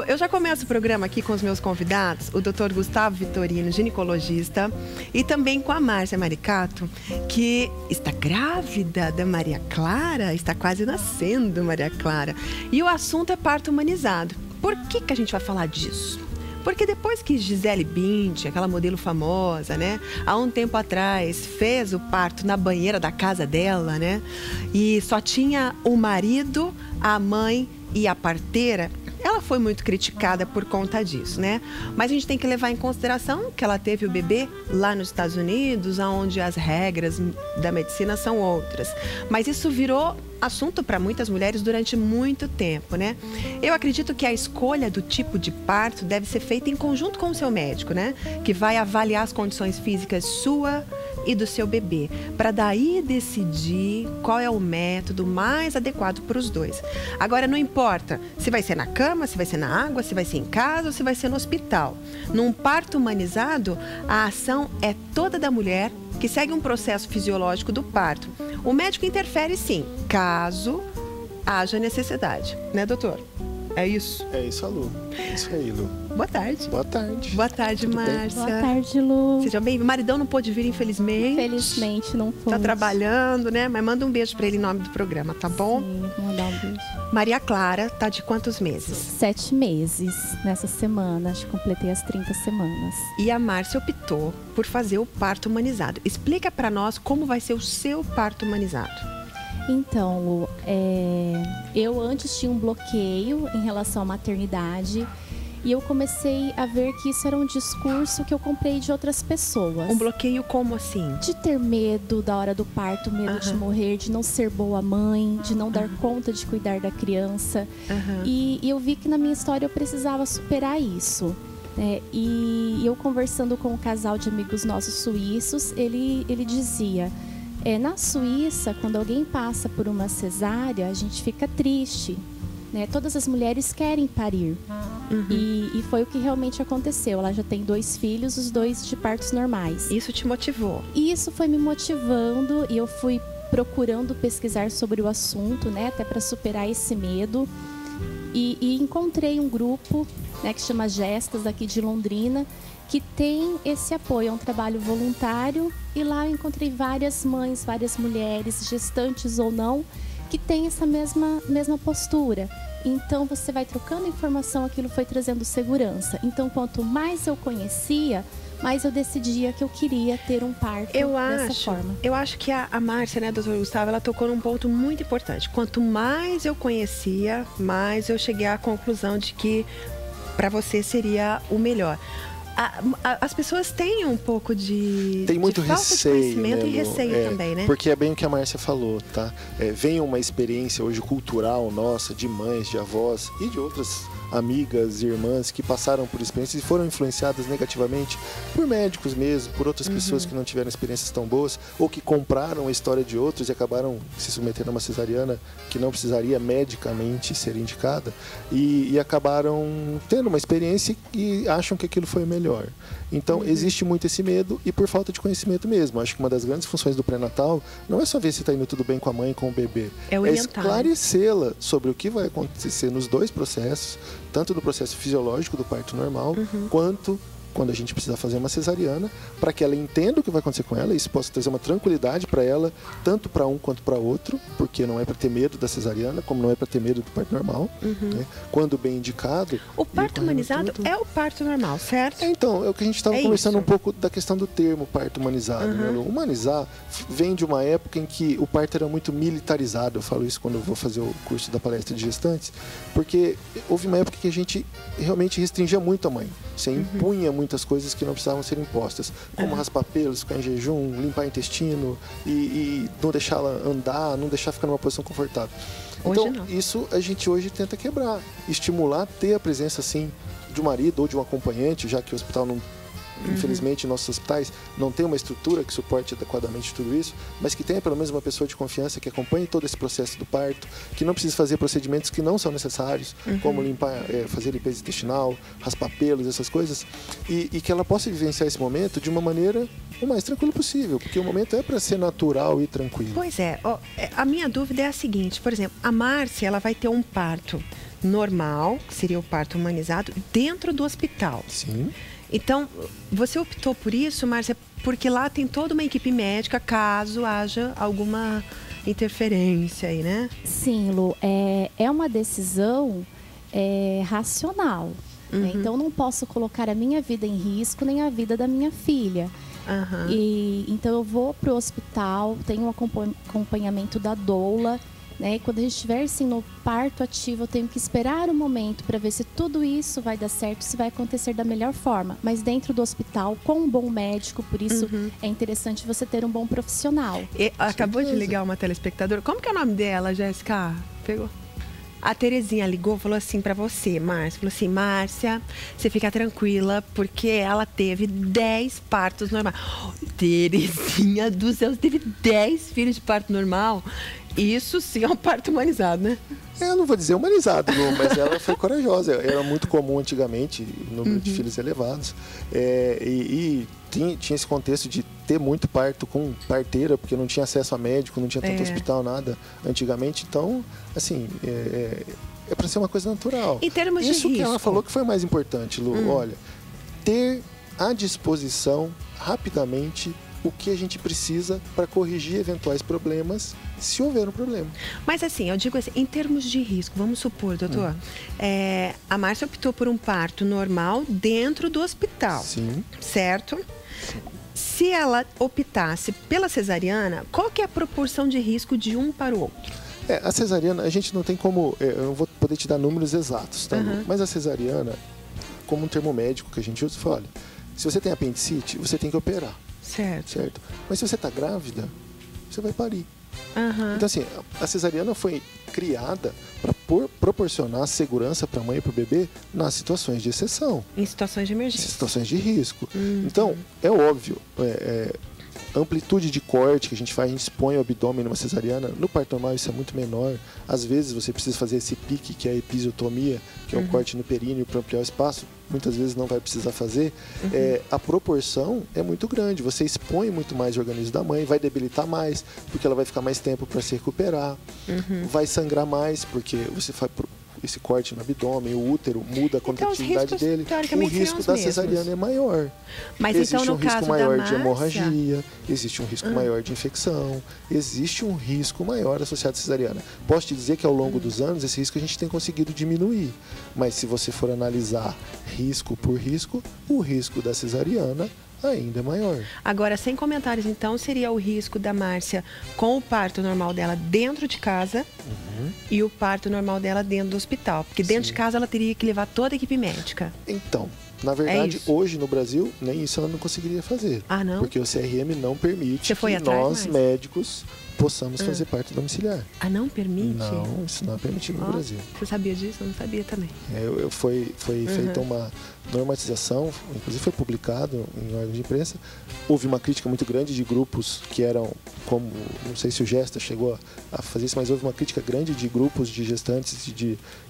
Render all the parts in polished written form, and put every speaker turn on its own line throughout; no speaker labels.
Eu já começo o programa aqui com os meus convidados, o Dr. Gustavo Vitorino, ginecologista, e também com a Márcia Maricato, que está grávida da Maria Clara, está quase nascendo Maria Clara. E o assunto é parto humanizado. Por que a gente vai falar disso? Porque depois que Gisele Bündchen, aquela modelo famosa, né, há um tempo atrás, fez o parto na banheira da casa dela, né, e só tinha o marido, a mãe e a parteira, ela foi muito criticada por conta disso, né? Mas a gente tem que levar em consideração que ela teve o bebê lá nos Estados Unidos, onde as regras da medicina são outras. Mas isso virou assunto para muitas mulheres durante muito tempo, né? Eu acredito que a escolha do tipo de parto deve ser feita em conjunto com o seu médico, né? Que vai avaliar as condições físicas sua e do seu bebê, para daí decidir qual é o método mais adequado para os dois. Agora, não importa se vai ser na cama, se vai ser na água, se vai ser em casa ou se vai ser no hospital. Num parto humanizado, a ação é toda da mulher, que segue um processo fisiológico do parto. O médico interfere sim, caso haja necessidade, né, doutor? É isso?
É isso, Lu. Isso aí, Lu.
Boa tarde.
Boa tarde.
Boa tarde, Márcia.
Boa tarde, Lu.
Seja bem-vindo. O maridão não pôde vir, infelizmente.
Infelizmente, não pôde.
Tá trabalhando, né? Mas manda um beijo pra ele em nome do programa, tá bom?
Sim, vou mandar um beijo.
Maria Clara tá de quantos meses?
7 meses nessa semana. Acho que completei as 30 semanas.
E a Márcia optou por fazer o parto humanizado. Explica pra nós como vai ser o seu parto humanizado.
Então, Lu, eu antes tinha um bloqueio em relação à maternidade e eu comecei a ver que isso era um discurso que eu comprei de outras pessoas.
Um bloqueio como assim?
De ter medo da hora do parto, medo de morrer, de não ser boa mãe, de não dar conta de cuidar da criança. E eu vi que na minha história eu precisava superar isso. E eu conversando com um casal de amigos nossos suíços, ele dizia... na Suíça, quando alguém passa por uma cesárea, a gente fica triste, né? Todas as mulheres querem parir. E foi o que realmente aconteceu. Ela já tem 2 filhos, os 2 de partos normais.
Isso te motivou?
Isso foi me motivando e eu fui procurando pesquisar sobre o assunto, né? Até para superar esse medo. E encontrei um grupo, né, que chama Gestas, aqui de Londrina, que tem esse apoio, é um trabalho voluntário, e lá eu encontrei várias mães, várias mulheres, gestantes ou não, que têm essa mesma postura. Então você vai trocando informação, aquilo foi trazendo segurança. Então quanto mais eu conhecia, mais eu decidia que eu queria ter um parto dessa forma.
Eu acho que a Márcia, né, doutor Gustavo, ela tocou num ponto muito importante. Quanto mais eu conhecia, mais eu cheguei à conclusão de que para você seria o melhor. As pessoas têm um pouco de
muito
falta
receio,
de conhecimento,
né,
e receio também, né?
Porque é bem o que a Márcia falou, tá? Vem uma experiência hoje cultural nossa, de mães, de avós e de outras amigas, irmãs que passaram por experiências e foram influenciadas negativamente por médicos mesmo, por outras pessoas que não tiveram experiências tão boas ou que compraram a história de outros e acabaram se submetendo a uma cesariana que não precisaria medicamente ser indicada e acabaram tendo uma experiência e acham que aquilo foi melhor. Então, existe muito esse medo e por falta de conhecimento mesmo. Acho que uma das grandes funções do pré-natal não é só ver se está indo tudo bem com a mãe e com o bebê. É esclarecê-la sobre o que vai acontecer nos 2 processos, tanto do processo fisiológico do parto normal, quanto quando a gente precisa fazer uma cesariana, para que ela entenda o que vai acontecer com ela, e isso possa trazer uma tranquilidade para ela, tanto para um quanto para outro, porque não é para ter medo da cesariana, como não é para ter medo do parto normal, né? Quando bem indicado.
O parto humanizado é o parto normal, certo?
Então, é o que a gente estava conversando um pouco da questão do termo parto humanizado. Né? Humanizar vem de uma época em que o parto era muito militarizado. Eu falo isso quando eu vou fazer o curso da palestra de gestantes, porque houve uma época que a gente realmente restringia muito a mãe. Você impunha muitas coisas que não precisavam ser impostas, como raspar pelos, ficar em jejum, limpar o intestino e não deixá-la andar, não deixar ficar numa posição confortável. Então, isso a gente hoje tenta quebrar, estimular, ter a presença, assim, de um marido ou de um acompanhante, já que o hospital não... Infelizmente, nossos hospitais não têm uma estrutura que suporte adequadamente tudo isso, mas que tenha pelo menos uma pessoa de confiança que acompanhe todo esse processo do parto, que não precise fazer procedimentos que não são necessários, como limpar, fazer limpeza intestinal, raspar pelos, essas coisas, e que ela possa vivenciar esse momento de uma maneira o mais tranquila possível, porque o momento é para ser natural e tranquilo.
Pois é, a minha dúvida é a seguinte, por exemplo, a Márcia, ela vai ter um parto normal, que seria o parto humanizado, dentro do hospital.
Sim.
Então, você optou por isso, Márcia, porque lá tem toda uma equipe médica, caso haja alguma interferência aí, né?
Sim, Lu, é uma decisão racional. Né? Então, não posso colocar a minha vida em risco, nem a vida da minha filha. Então, eu vou para o hospital, tenho um acompanhamento da doula. Né? E quando a gente estiver assim, no parto ativo, eu tenho que esperar um momento para ver se tudo isso vai dar certo, se vai acontecer da melhor forma. Mas dentro do hospital, com um bom médico, por isso é interessante você ter um bom profissional.
E acabou de ligar uma telespectadora. Como que é o nome dela, Jéssica? Pegou? A Terezinha ligou, falou assim pra você, Márcia. Falou assim, Márcia, você fica tranquila, porque ela teve 10 partos normais. Terezinha do céu, você teve 10 filhos de parto normal? Isso sim é um parto humanizado, né?
Eu não vou dizer humanizado, mas ela foi corajosa. Era muito comum antigamente, o número de filhos elevados. E tinha esse contexto de ter muito parto com parteira, porque não tinha acesso a médico, não tinha tanto hospital, nada antigamente. Então, assim, é para ser uma coisa natural.
Em termos de risco.
Isso que ela falou que foi mais importante, Lu. Olha, ter à disposição, rapidamente, o que a gente precisa para corrigir eventuais problemas, se houver um problema.
Mas assim, eu digo assim, em termos de risco, vamos supor, doutor, a Márcia optou por um parto normal dentro do hospital.
Sim.
Certo? Sim. Se ela optasse pela cesariana, qual que é a proporção de risco de um para o outro?
A cesariana, a gente não tem como, eu não vou poder te dar números exatos, tá? Mas a cesariana, como um termo médico que a gente usa, fala, olha, se você tem apendicite, você tem que operar. Certo. Mas se você está grávida, você vai parir. Então, assim, a cesariana foi criada para proporcionar segurança para a mãe e para o bebê nas situações de exceção.
Em situações de emergência.
Em situações de risco. Então, é óbvio, a amplitude de corte que a gente faz, a gente expõe o abdômen numa cesariana. No parto normal isso é muito menor. Às vezes você precisa fazer esse pique, que é a episiotomia, que é um corte no períneo para ampliar o espaço. Muitas vezes não vai precisar fazer. A proporção é muito grande. Você expõe muito mais o organismo da mãe, vai debilitar mais, porque ela vai ficar mais tempo para se recuperar. Vai sangrar mais, porque você faz esse corte no abdômen, o útero muda a contratividade dele. O risco da cesariana é maior.
Mas
existe
então, no
um risco
caso
maior
da
de
Márcia...
hemorragia, existe um risco maior de infecção, existe um risco maior associado à cesariana. Posso te dizer que ao longo dos anos esse risco a gente tem conseguido diminuir. Mas se você for analisar risco por risco, o risco da cesariana ainda é maior.
Agora, sem comentários, então, seria o risco da Márcia com o parto normal dela dentro de casa e o parto normal dela dentro do hospital. Porque dentro de casa ela teria que levar toda a equipe médica.
Então, na verdade, hoje no Brasil, nem isso ela não conseguiria fazer.
Ah, não?
Porque o CRM não permite que nós, médicos, possamos fazer parto domiciliar.
Ah, não permite?
Não, isso não é permitido no Brasil.
Você sabia disso? Eu não sabia também.
Foi feita uma normatização, inclusive foi publicado em órgão de imprensa. Houve uma crítica muito grande de grupos que eram, como, não sei se o Gesta chegou a fazer isso, mas houve uma crítica grande de grupos de gestantes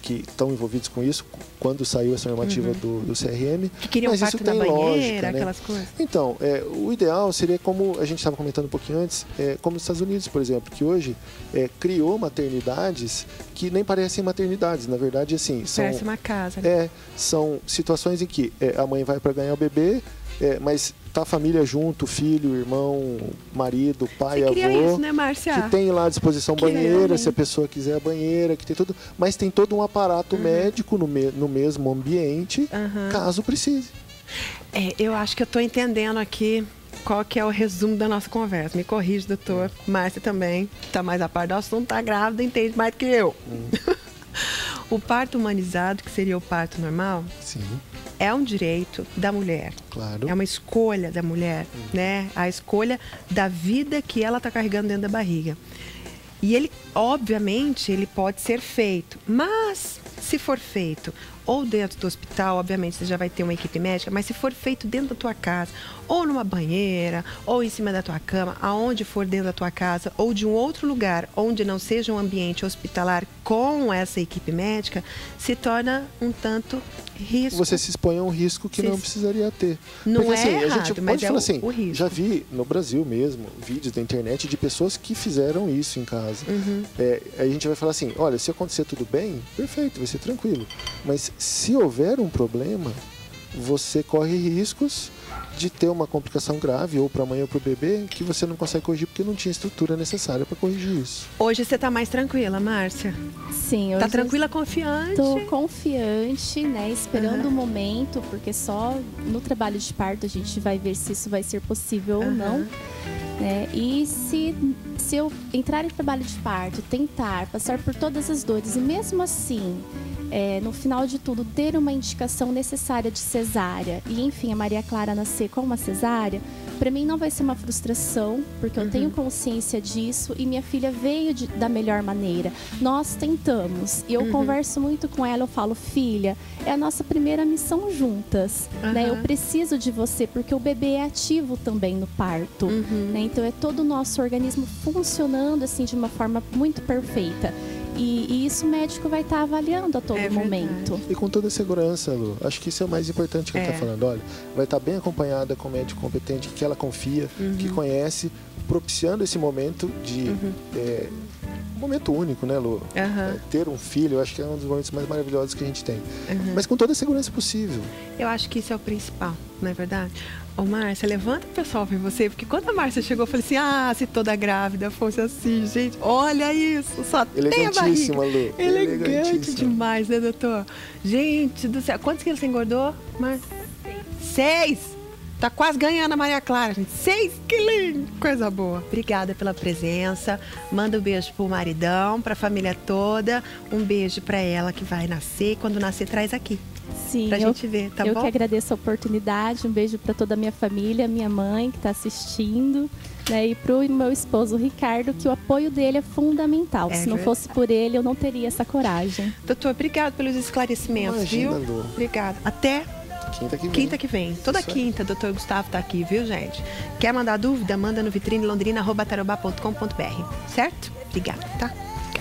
que estão envolvidos com isso, quando saiu essa normativa do CRM.
Que queriam
mas
parto
isso
na
tem
banheira,
lógica, né?
aquelas coisas.
Então, o ideal seria, como a gente estava comentando um pouquinho antes, como nos Estados Unidos, por exemplo, que hoje criou maternidades que nem parecem maternidades. Na verdade, assim,
parece uma casa, né?
São situações em que a mãe vai para ganhar o bebê, mas tá a família junto, filho, irmão, marido, pai, avô.
Isso, né, Márcia?
Que tem lá à disposição banheira, se a pessoa quiser a banheira, que tem tudo. Mas tem todo um aparato médico no mesmo ambiente, caso precise.
Eu acho que eu estou entendendo aqui qual que é o resumo da nossa conversa. Me corrige, doutor. Márcia também está mais a par do assunto, está grávida, entende mais do que eu. O parto humanizado, que seria o parto normal, é um direito da mulher.
Claro.
É uma escolha da mulher, né? A escolha da vida que ela está carregando dentro da barriga. E ele, obviamente, ele pode ser feito, mas se for feito ou dentro do hospital, obviamente você já vai ter uma equipe médica, mas se for feito dentro da tua casa, ou numa banheira, ou em cima da tua cama, aonde for dentro da tua casa, ou de um outro lugar onde não seja um ambiente hospitalar com essa equipe médica, se torna um tanto
você se expõe a um risco que não precisaria ter.
Não
porque, assim,
é errado,
a gente
mas
pode falar assim,
o risco.
já vi no Brasil mesmo vídeos da internet de pessoas que fizeram isso em casa. A gente vai falar assim, olha, se acontecer tudo bem, perfeito, vai ser tranquilo. Mas se houver um problema, você corre riscos de ter uma complicação grave, ou para a mãe ou para o bebê, que você não consegue corrigir porque não tinha estrutura necessária para corrigir isso.
Hoje você está mais tranquila, Márcia?
Sim.
Tá tranquila, confiante?
Estou confiante, né? Esperando o momento, porque só no trabalho de parto a gente vai ver se isso vai ser possível ou não. Né? E se eu entrar em trabalho de parto, tentar passar por todas as dores e mesmo assim, no final de tudo, ter uma indicação necessária de cesárea e, enfim, a Maria Clara nascer com uma cesárea, para mim não vai ser uma frustração, porque eu tenho consciência disso e minha filha veio da melhor maneira. Nós tentamos e eu converso muito com ela, eu falo, filha, é a nossa primeira missão juntas, né? Eu preciso de você, porque o bebê é ativo também no parto, né? Então é todo o nosso organismo funcionando assim de uma forma muito perfeita. E isso o médico vai estar avaliando a todo momento.
E com toda a segurança, Lu. Acho que isso é o mais importante que ela está falando. Olha, vai estar bem acompanhada com um médico competente, que ela confia, que conhece, propiciando esse momento de... um momento único, né, Lu? Ter um filho, eu acho que é um dos momentos mais maravilhosos que a gente tem. Mas com toda a segurança possível.
Eu acho que isso é o principal, não é verdade? Ô, Márcia, levanta o pessoal pra você, porque quando a Márcia chegou, eu falei assim, se toda grávida fosse assim, gente, olha isso, só tem a barriga.
Lu.
Elegante demais, né, doutor? Gente do céu, quantos quilos você engordou, Márcia? 6! Tá quase ganhando a Maria Clara, gente. 6 quilinhos. Coisa boa. Obrigada pela presença. Manda um beijo pro maridão, pra família toda. Um beijo pra ela que vai nascer. Quando nascer, traz aqui.
Sim,
pra gente ver, tá bom?
Eu que agradeço a oportunidade. Um beijo pra toda a minha família, minha mãe que tá assistindo. Né, e pro meu esposo Ricardo, que o apoio dele é fundamental. Se não fosse por ele, eu não teria essa coragem.
Doutor, obrigado pelos esclarecimentos,
Imagina,
viu?
Lu.
Obrigada. Até quinta que vem. Toda quinta, doutor Gustavo tá aqui, viu, gente? Quer mandar dúvida? Manda no vitrinelondrina@tarobá.com.br. Certo? Obrigada, tá?